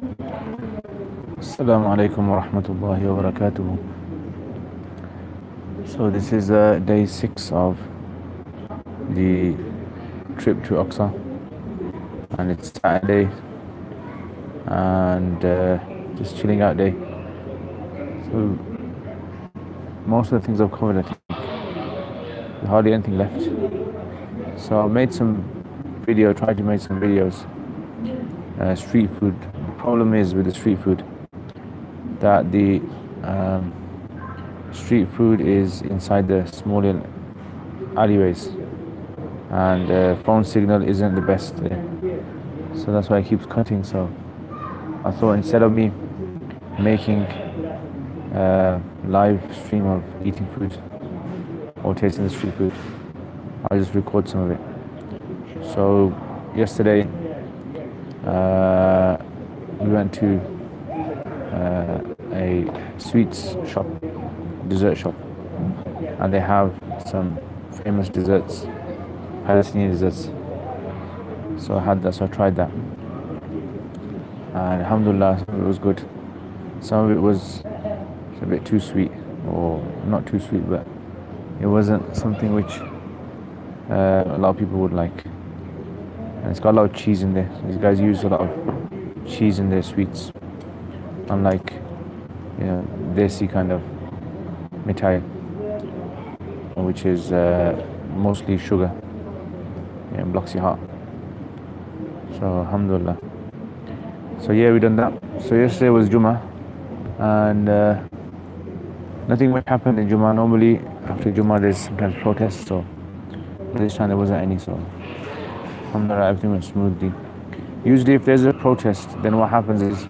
Assalamu alaikum wa rahmatullahi wa barakatuh. So this is day 6 of the trip to Aqsa, and it's Saturday, and just chilling out day. So most of the things I've covered, I think. There's hardly anything left. So I made some tried to make some videos. Street food. The problem is with the street food that the street food is inside the small alleyways, and phone signal isn't the best there. So that's why it keeps cutting. So I thought instead of me making a live stream of eating food or tasting the street food, I'll just record some of it. So yesterday we went to a sweets shop, dessert shop, and they have some famous desserts, Palestinian desserts. So I had that, so I tried that, and alhamdulillah, some of it was good. Some of it was a bit too sweet, or not too sweet, but it wasn't something which a lot of people would like. And it's got a lot of cheese in there. These guys use a lot of cheese in their sweets, unlike desi kind of mithai, which is mostly sugar and blocks your heart. So alhamdulillah. So yeah, we done that. So yesterday was Jummah, and nothing much happened in Jummah. Normally after Jummah there's sometimes protests, so this time there wasn't any. So alhamdulillah, everything went smoothly. Usually if there's a protest, then what happens is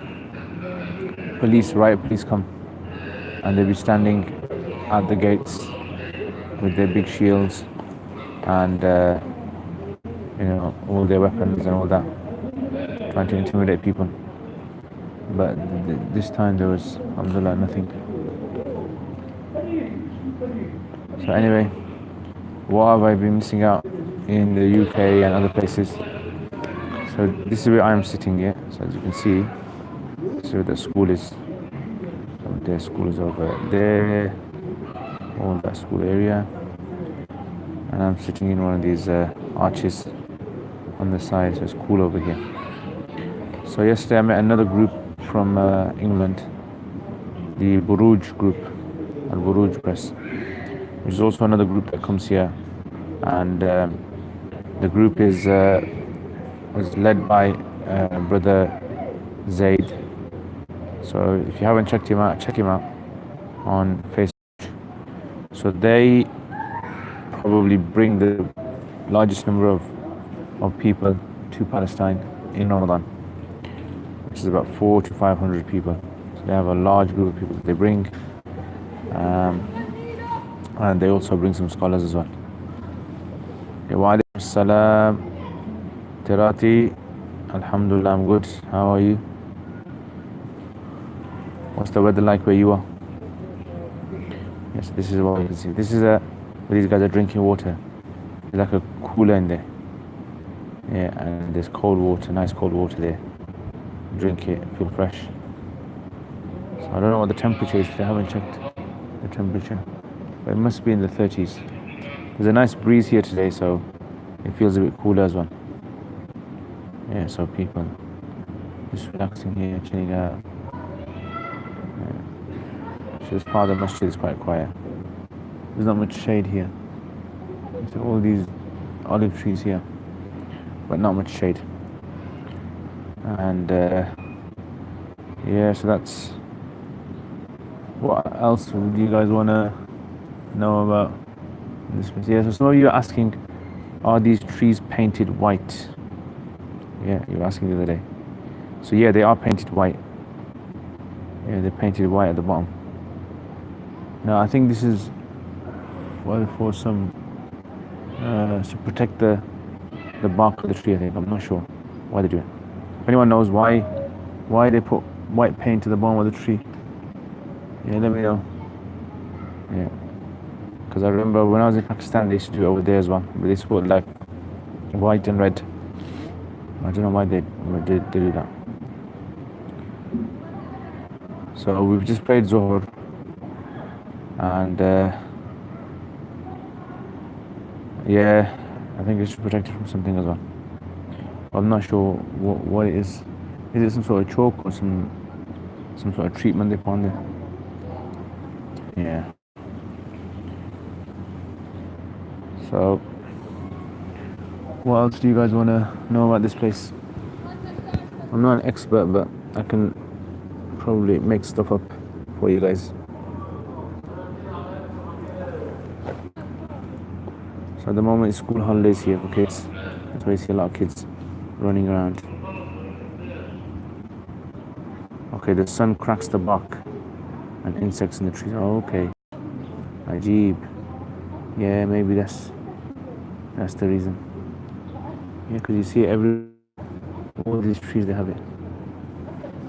riot police come, and they'll be standing at the gates with their big shields and all their weapons and all that, trying to intimidate people. But this time there was alhamdulillah nothing. So anyway, what have I been missing out in the UK and other places? So this is where I am sitting here. So as you can see, this is where the school is. So their school is over there, all that school area, and I'm sitting in one of these arches on the side, so it's cool over here. So yesterday I met another group from England, the Buruj group, and Buruj Press, which is also another group that comes here, and the group was led by brother Zaid. So if you haven't checked him out, check him out on Facebook. So they probably bring the largest number of people to Palestine in Ramadan, which is about 400 to 500 people. So they have a large group of people that they bring, and they also bring some scholars as well. Wa alaikum assalam. Tirati, alhamdulillah, I'm good. How are you? What's the weather like where you are? Yes, this is what you can see. This is where these guys are drinking water. There's like a cooler in there. Yeah, and there's cold water, nice cold water there. Drink it, feel fresh. So I don't know what the temperature is today. I haven't checked the temperature, but it must be in the 30s. There's a nice breeze here today, so it feels a bit cooler as well. Yeah, so people just relaxing here, chilling out. Yeah. So this part of the masjid is quite quiet. There's not much shade here. There's all these olive trees here, but not much shade. And yeah, so that's. What else would you guys want to know about this place? Yeah, so some of you are asking, are these trees painted white? Yeah, you were asking the other day. So yeah, they are painted white. Yeah, they're painted white at the bottom. Now I think this is for some to protect the bark of the tree. I think, I'm not sure why they do it. If anyone knows why they put white paint to the bottom of the tree, yeah, let me know. Yeah, because I remember when I was in Pakistan, they used to do it over there as well, but they put like white and red. I don't know why they do that. So we've just prayed Zuhr, and yeah, I think it should protect it from something as well. I'm not sure what it is. Is it some sort of chalk or some sort of treatment they put on there? Yeah. So, what else do you guys want to know about this place? I'm not an expert, but I can probably make stuff up for you guys. So at the moment it's school holidays here for kids. That's why you see a lot of kids running around. Okay, the sun cracks the bark and insects in the trees. Oh, okay. Ajib. Yeah, maybe that's the reason. Yeah, because you see all these trees, they have it.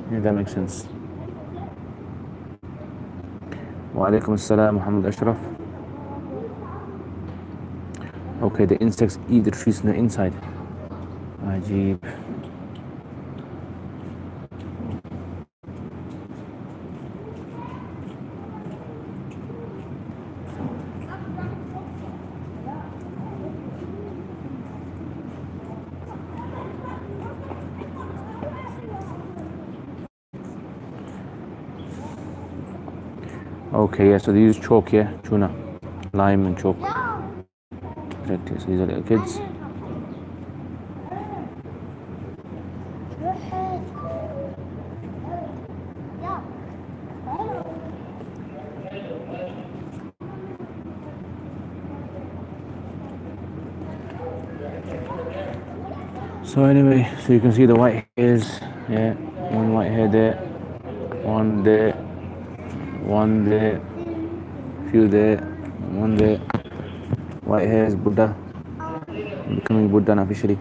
Yeah, that makes sense. Wa alaikum assalam, Muhammad Ashraf. Okay, the insects eat the trees from the inside. Ajib. Okay, yeah, so they use chalk here, tuna, lime and chalk to protect it. So these are little kids. So anyway, so you can see the white hairs, yeah, one white hair there, one there, one there, few there, one there. White hairs, Buddha, becoming Buddha officially.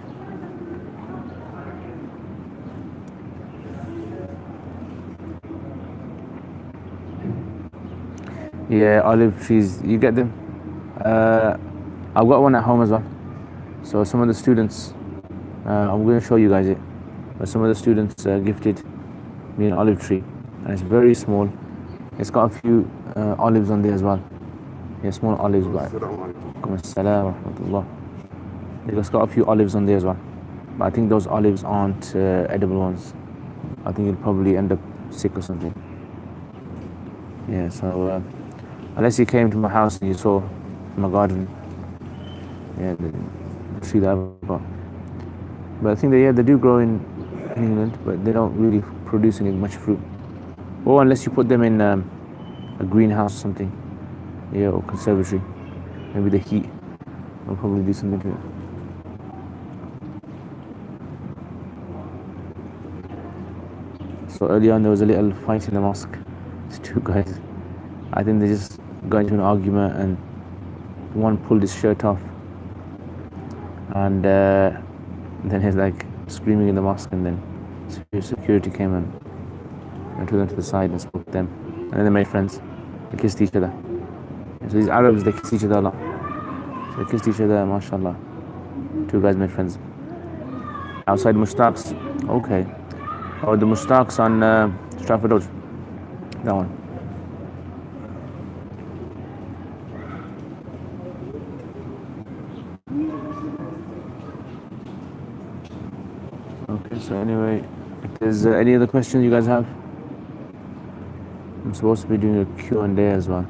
Yeah, olive trees, you get them. I've got one at home as well. So some of the students, I'm going to show you guys it, but some of the students gifted me an olive tree, and it's very small. It's got a few olives on there as well. Yeah, small olives. It's got a few olives on there as well, but I think those olives aren't edible ones. I think you'll probably end up sick or something. Yeah, so unless you came to my house and you saw my garden, yeah, the tree that I've got. But I think they do grow in England, but they don't really produce any much fruit. Or unless you put them in a greenhouse or something, yeah, or conservatory. Maybe the heat will probably do something to it. So early on there was a little fight in the mosque. These two guys, I think they just got into an argument and one pulled his shirt off, and then he's like screaming in the mosque, and then security came and took them to the side and spoke to them, and then they made friends. They kissed each other. And so these Arabs, they kiss each other a lot. So they kissed each other, mashallah. Two guys made friends. Outside Mushtaq's, okay. Oh, the Mushtaq's on Stratford Road. That one. Okay, so anyway, if there's any other questions you guys have, I'm supposed to be doing a Q&A as well.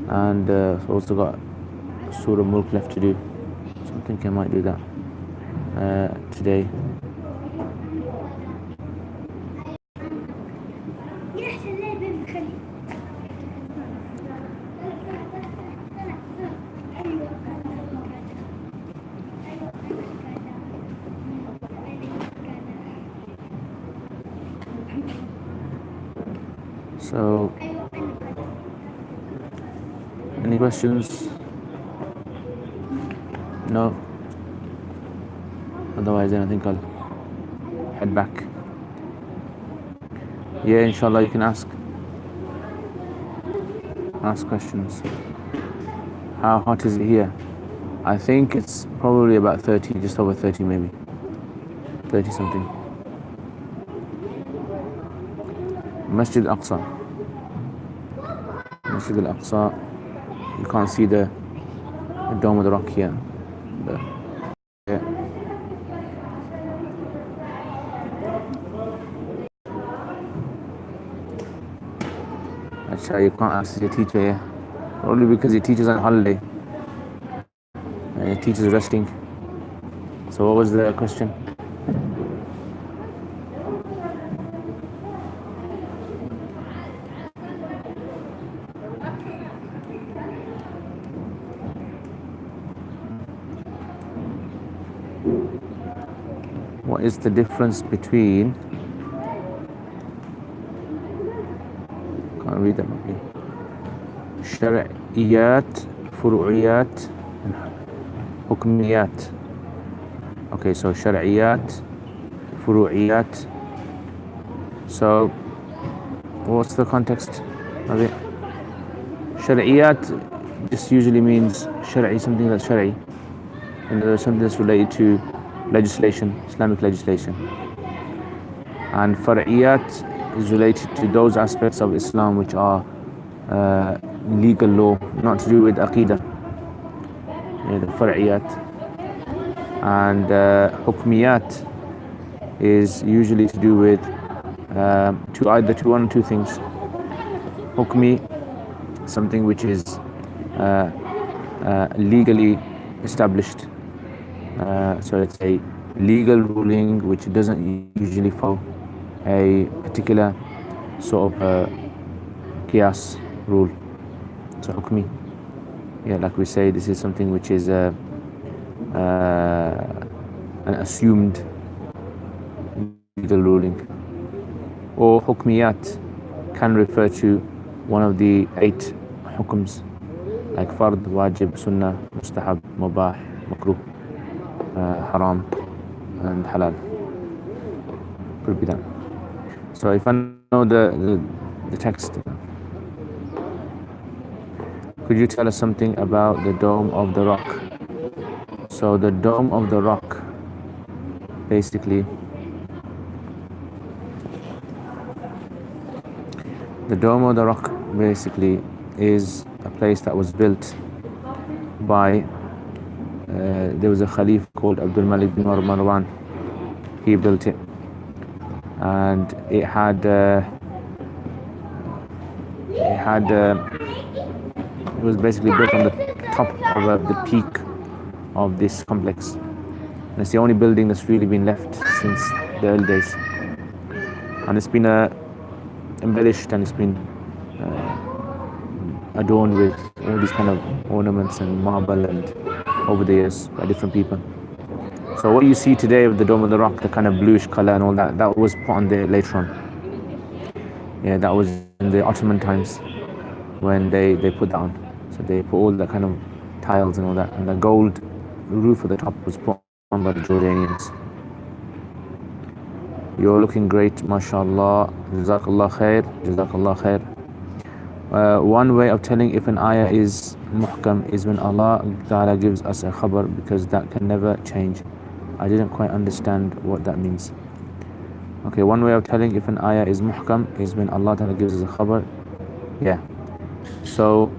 And I've also got Surah Mulk left to do. So I think I might do that today. So, any questions? No? Otherwise, then I think I'll head back. Yeah, inshallah, you can ask questions. How hot is it here? I think it's probably about 30, just over 30 maybe. 30 something. Masjid Aqsa. Masjid al-Aqsa. You can't see the dome of the rock here. Yeah. Actually, you can't access your teacher here. Probably because your teacher's on holiday. And your teacher's resting. So what was the question? What is the difference between, can't read that properly, Shar'iyat, Furu'iyat, and Hukmiyat? Okay, so Shar'iyat, Furu'iyat. So what's the context of it? Shar'iyat just usually means Shar'i, something that's Shar'i, and there's something that's related to legislation, Islamic legislation. And Far'iyat is related to those aspects of Islam which are legal law, not to do with Aqidah. The Far'iyat. And Hukmiyat is usually to do with either one or two things. Hukmi, something which is legally established. So it's a legal ruling which doesn't usually follow a particular sort of qiyas rule. So hukmi, yeah, like we say, this is something which is an assumed legal ruling. Or hukmiyat can refer to one of the 8 hukms, like fard, wajib, sunnah, mustahab, mubah, makruh, haram, and halal. Could be that. So if I know the text, could you tell us something about the Dome of the Rock? So the Dome of the Rock, basically, the Dome of the Rock basically is a place that was built by, there was a Khalif called Abdul Malik bin Marwan. He built it, and it was basically built on the top of the peak of this complex. And it's the only building that's really been left since the early days, and it's been embellished, and it's been adorned with all these kind of ornaments and marble, and over the years by different people. So what you see today with the Dome of the Rock, the kind of bluish color and all that, that was put on there later on. Yeah, that was in the Ottoman times when they put that on. So they put all that kind of tiles and all that, and the gold roof at the top was put on by the Jordanians. You're looking great, mashallah. Jazakallah khair, jazakallah khair. One way of telling if an ayah is muhkam is when Allah Ta'ala gives us a khabar, because that can never change. I didn't quite understand what that means. Okay, one way of telling if an ayah is muhkam is when Allah Ta'ala gives us a khabar. Yeah. So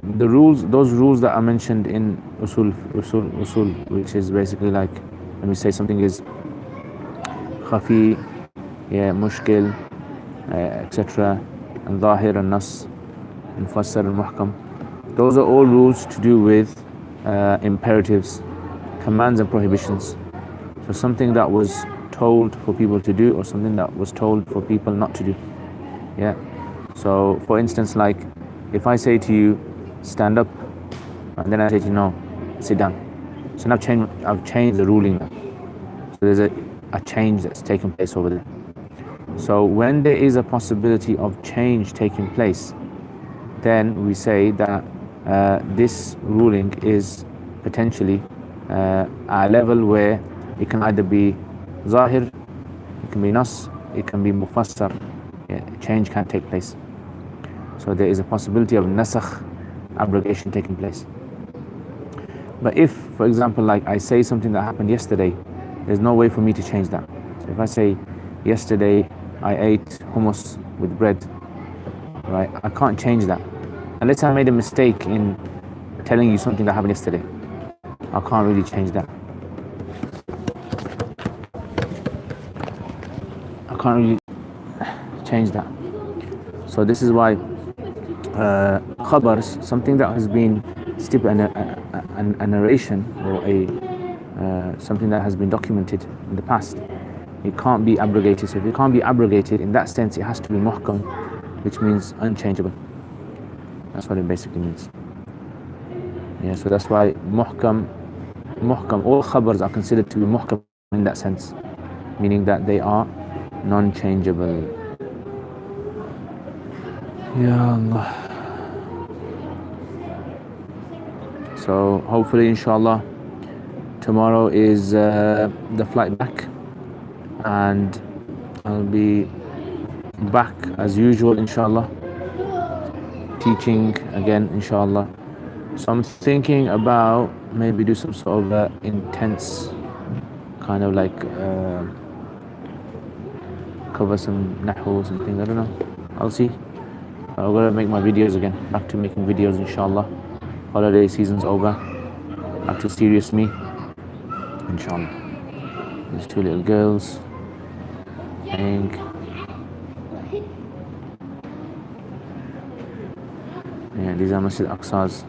the rules, those rules that are mentioned in usul, which is basically like, let me say something is khafi, yeah, mushkil, etc., and zahir and nas, and mufassar and muhkam. Those are all rules to do with imperatives, commands and prohibitions. So something that was told for people to do, or something that was told for people not to do. Yeah. So for instance, like if I say to you, stand up, and then I say to you, no, sit down. So now I've changed the ruling now. So there's a change that's taken place over there. So when there is a possibility of change taking place, then we say that this ruling is potentially at a level where it can either be zahir, it can be nas, it can be mufassar. Yeah, change can take place. So there is a possibility of nasakh, abrogation taking place. But if, for example, like I say something that happened yesterday, there's no way for me to change that. So if I say yesterday I ate hummus with bread, right? I can't change that. Unless I made a mistake in telling you something that happened yesterday, I can't really change that. I can't really change that. So this is why khabars, something that has been a narration or something that has been documented in the past, it can't be abrogated. So if it can't be abrogated, in that sense, it has to be muhkam, which means unchangeable. That's what it basically means. Yeah, so that's why muhkam, all khabars are considered to be muhkam in that sense, meaning that they are non-changeable. Ya Allah. So hopefully, inshallah, tomorrow is the flight back, and I'll be back as usual, inshallah, teaching again, inshallah. So I'm thinking about maybe do some sort of intense kind of like cover some nahu or something, I don't know, I'll see. I'm gonna make my videos again, back to making videos, inshallah. Holiday season's over, back to serious me, inshallah. These two little girls playing. Yeah, these are Masjid Aqsa's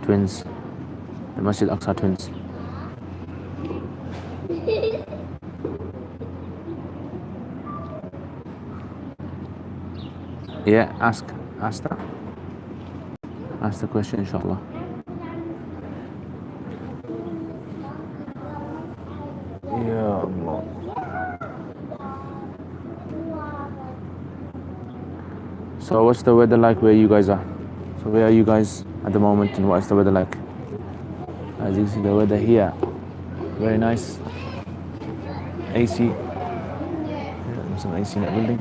twins, the Masjid Aqsa twins. Yeah, ask that. Ask the question, inshallah. Ya Allah. So what's the weather like where you guys are? So where are you guys at the moment, and what is the weather like? As you can see, the weather here, very nice. AC. Yeah, some AC in that building.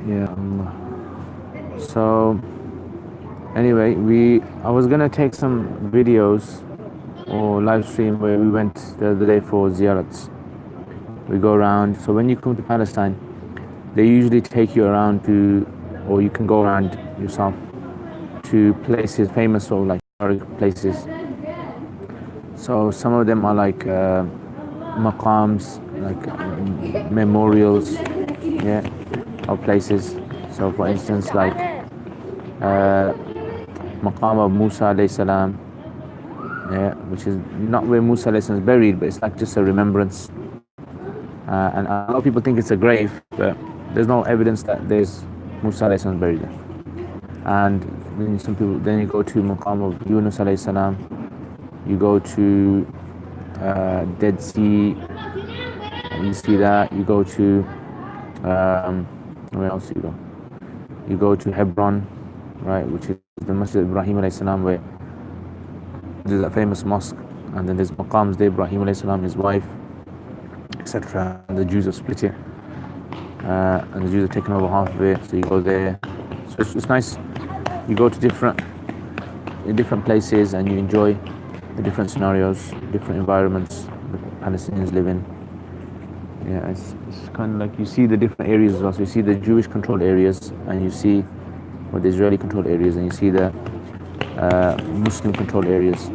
Yeah, so anyway, I was gonna take some videos or live stream where we went the other day for ziyarats. We go around. So when you come to Palestine, they usually take you around to, or you can go around yourself to places, famous or like historic places. So some of them are like maqams, like memorials, yeah, of places. So for instance, like maqam of Musa alayhi salam, yeah, which is not where Musa alayhi salam is buried, but it's like just a remembrance. And a lot of people think it's a grave, but there's no evidence that there's Musa alayhi salam buried there. And then you go to maqam of Yunus alayhi salam, you go to Dead Sea, and you see that. You go to where else you go? You go to Hebron, right, which is the Masjid Ibrahim alayhi salam, where there's a famous mosque, and then there's maqams there, Ibrahim alayhi salam, his wife, etc. And the Jews have split it, and the Jews have taken over half of it. So you go there. So it's nice. You go to different places and you enjoy the different scenarios, different environments the Palestinians live in. Yeah, it's kind of like you see the different areas as well. So you see the Jewish controlled areas, and you see the Israeli controlled areas, and you see the Muslim controlled areas.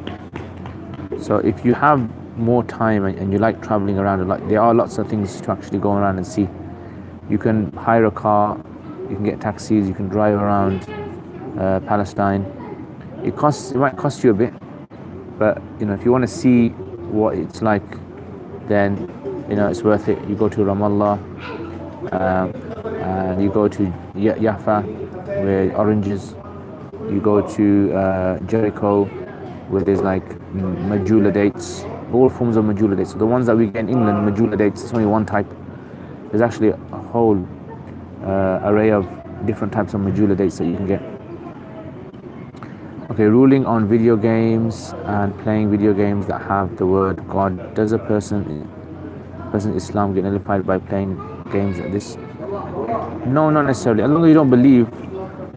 So if you have more time and you like traveling around, like there are lots of things to actually go around and see. You can hire a car, you can get taxis, you can drive around Palestine. It might cost you a bit, but if you want to see what it's like, then it's worth it. You go to Ramallah, and you go to Jaffa, where oranges. You go to Jericho, where there's like Majula dates, all forms of Majula dates. So the ones that we get in England, Majula dates, it's only one type. There's actually a whole array of different types of Majula dates that you can get. Okay, ruling on video games and playing video games that have the word God. Does a person in Islam get nullified by playing games like this? No, not necessarily. As long as you don't believe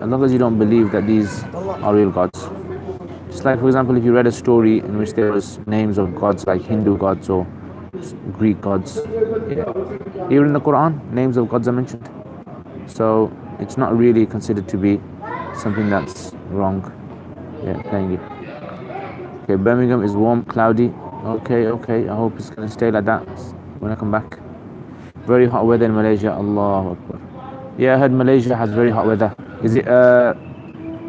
as long as you don't believe that these are real gods. Just like, for example, if you read a story in which there was names of gods like Hindu gods or Greek gods, yeah. Even in the Quran, names of gods are mentioned. So it's not really considered to be something that's wrong. Yeah, playing it. Okay, Birmingham is warm, cloudy. Okay. I hope it's gonna stay like that when I come back. Very hot weather in Malaysia. Allahu Akbar. Yeah, I heard Malaysia has very hot weather. Is it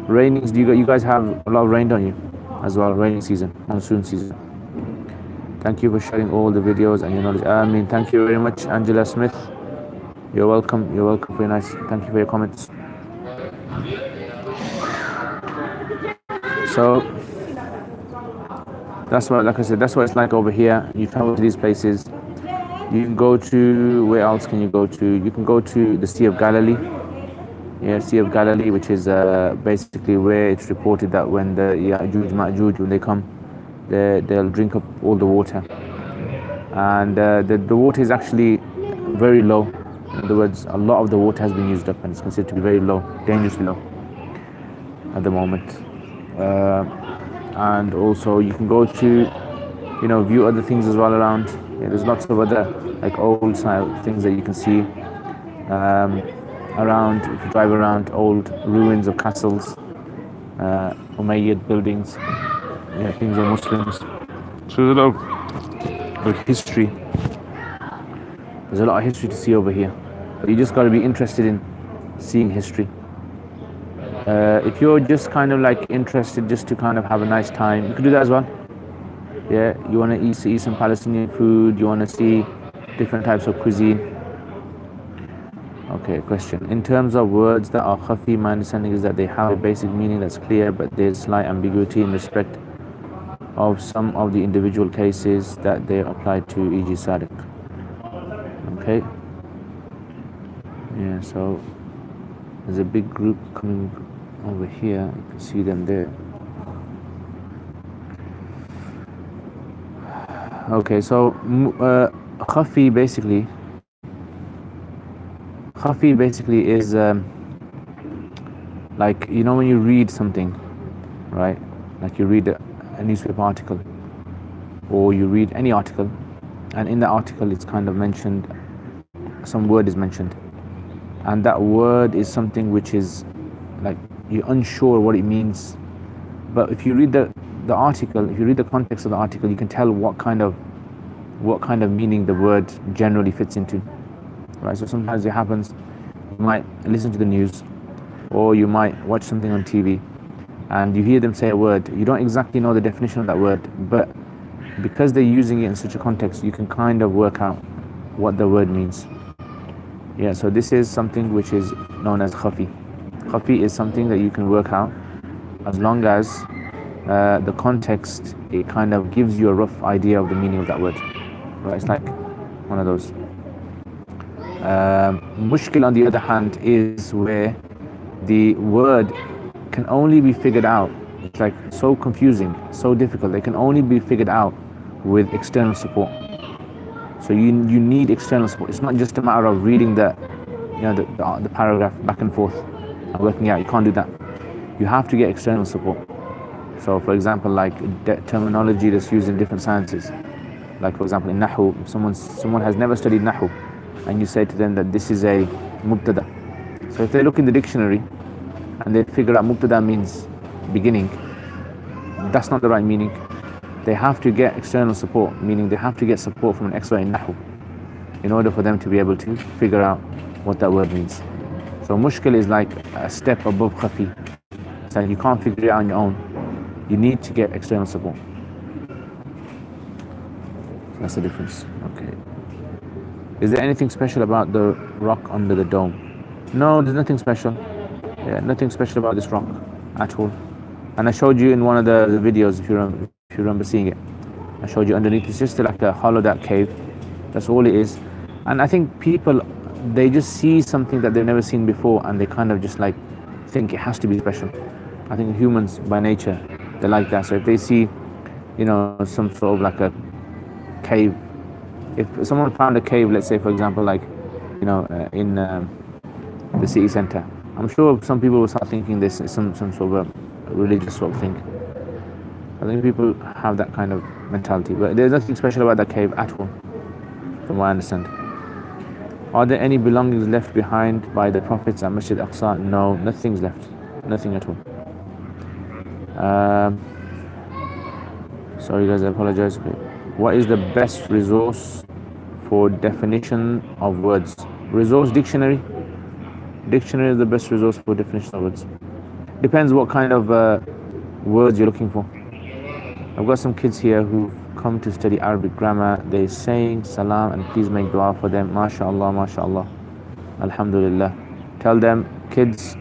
raining? Do you guys have a lot of rain on you as well? Raining season, monsoon season. Thank you for sharing all the videos and your knowledge. I mean, thank you very much, Angela Smith. You're welcome. You're welcome. Very nice. Thank you for your comments. So that's what, like I said, that's what it's like over here. You travel to these places. You can go to, where else can you go to? You can go to the Sea of Galilee. Yeah, Sea of Galilee, which is basically where it's reported that when the Ya'juj Ma'juj, when they come, they'll drink up all the water. And the water is actually very low. In other words, a lot of the water has been used up and it's considered to be very low, dangerously low at the moment. And also you can go to, view other things as well around. Yeah, there's lots of other like old style things that you can see around. If you drive around, old ruins of castles, Umayyad buildings, things of Muslims. So there's a lot of history. There's a lot of history to see over here. But you just got to be interested in seeing history. If you're just kind of like interested just to kind of have a nice time, you can do that as well. Yeah, you want to eat some Palestinian food, you want to see different types of cuisine. Okay, question. In terms of words that are khafi, my understanding is that they have a basic meaning that's clear, but there's slight ambiguity in respect of some of the individual cases that they apply to, e.g. Sadiq. Okay. Yeah, so there's a big group coming over here. You can see them there. Okay, so khafi basically is like, when you read something, right? Like you read a newspaper article or you read any article, and in that article it's kind of mentioned, some word is mentioned, and that word is something which is like you're unsure what it means. But if you read the article, if you read the context of the article, you can tell what kind of meaning the word generally fits into, right? So sometimes it happens, you might listen to the news or you might watch something on TV and you hear them say a word. You don't exactly know the definition of that word, but because they're using it in such a context, you can kind of work out what the word means. Yeah, so this is something which is known as khafi. Khafi is something that you can work out as long as the context, it kind of gives you a rough idea of the meaning of that word. Right, it's like one of those. Mushkil, on the other hand, is where the word can only be figured out. It's like so confusing, so difficult. They can only be figured out with external support. So you need external support. It's not just a matter of reading the paragraph back and forth and working out. You can't do that. You have to get external support. So for example, like terminology that's used in different sciences. Like for example in Nahu, if someone has never studied Nahu and you say to them that this is a mubtada. So if they look in the dictionary and they figure out mubtada means beginning, that's not the right meaning. They have to get external support, meaning they have to get support from an expert in Nahu in order for them to be able to figure out what that word means. So mushkil is like a step above khafi. It's like you can't figure it out on your own. You need to get external support. That's the difference. Okay. Is there anything special about the rock under the dome? No, there's nothing special. Yeah, nothing special about this rock at all. And I showed you in one of the videos, if you remember seeing it. I showed you underneath. It's just like a hollowed out cave. That's all it is. And I think people, they just see something that they've never seen before, and they kind of just like think it has to be special. I think humans by nature, they're like that. So if they see, some sort of like a cave, if someone found a cave, let's say for example, like in the city center, I'm sure some people will start thinking this is some sort of a religious sort of thing. I think people have that kind of mentality, but there's nothing special about that cave at all, from what I understand. Are there any belongings left behind by the prophets at Masjid Aqsa? No, nothing's left. Nothing at all. Sorry guys, I apologize. Okay. What is the best resource for definition of words? Resource dictionary. Dictionary is the best resource for definition of words. Depends what kind of words you're looking for. I've got some kids here who've come to study Arabic grammar. They're saying salam and please make dua for them. MashaAllah, MashaAllah. Alhamdulillah. Tell them, kids,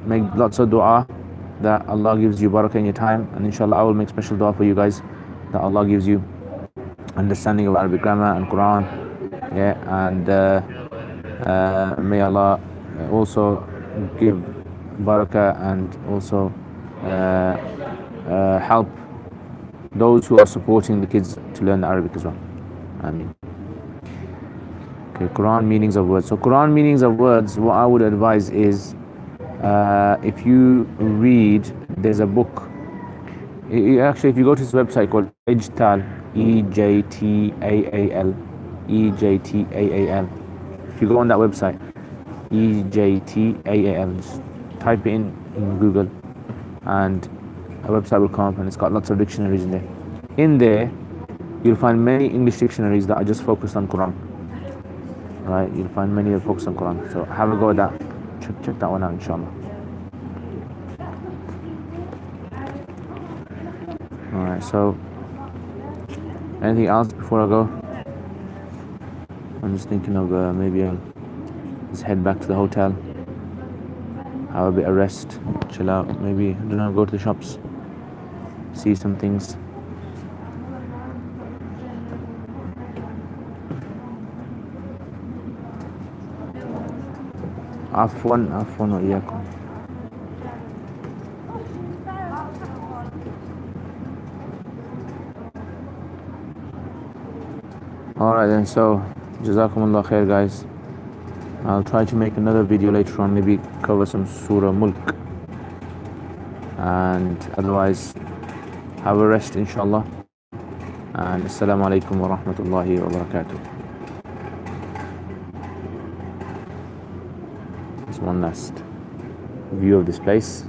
make lots of dua that Allah gives you barakah in your time, and inshallah I will make special dua for you guys that Allah gives you understanding of Arabic grammar and Quran, and may Allah also give barakah and also help those who are supporting the kids to learn Arabic as well. Ameen. Okay, Quran meanings of words. So Quran meanings of words, what I would advise is, if you read, there's a book. Actually, if you go to this website called Ejtal, Ejtaal, Ejtaal. If you go on that website, Ejtaal, just type it in Google, and a website will come up, and it's got lots of dictionaries in there. In there, you'll find many English dictionaries that are just focused on Quran. Right? You'll find many that focus on Quran. So have a go at that. Check that one out, inshallah. Alright, so anything else before I go? I'm just thinking of maybe I'll just head back to the hotel, have a bit of rest, chill out, maybe, I don't know, go to the shops, see some things. عفوا وإياكم. Alright then, so Jazakumullah khair guys. I'll try to make another video later on, maybe cover some Surah Mulk, and otherwise have a rest inshallah, and Assalamu alaikum wa rahmatullahi wa barakatuh. One last view of this place.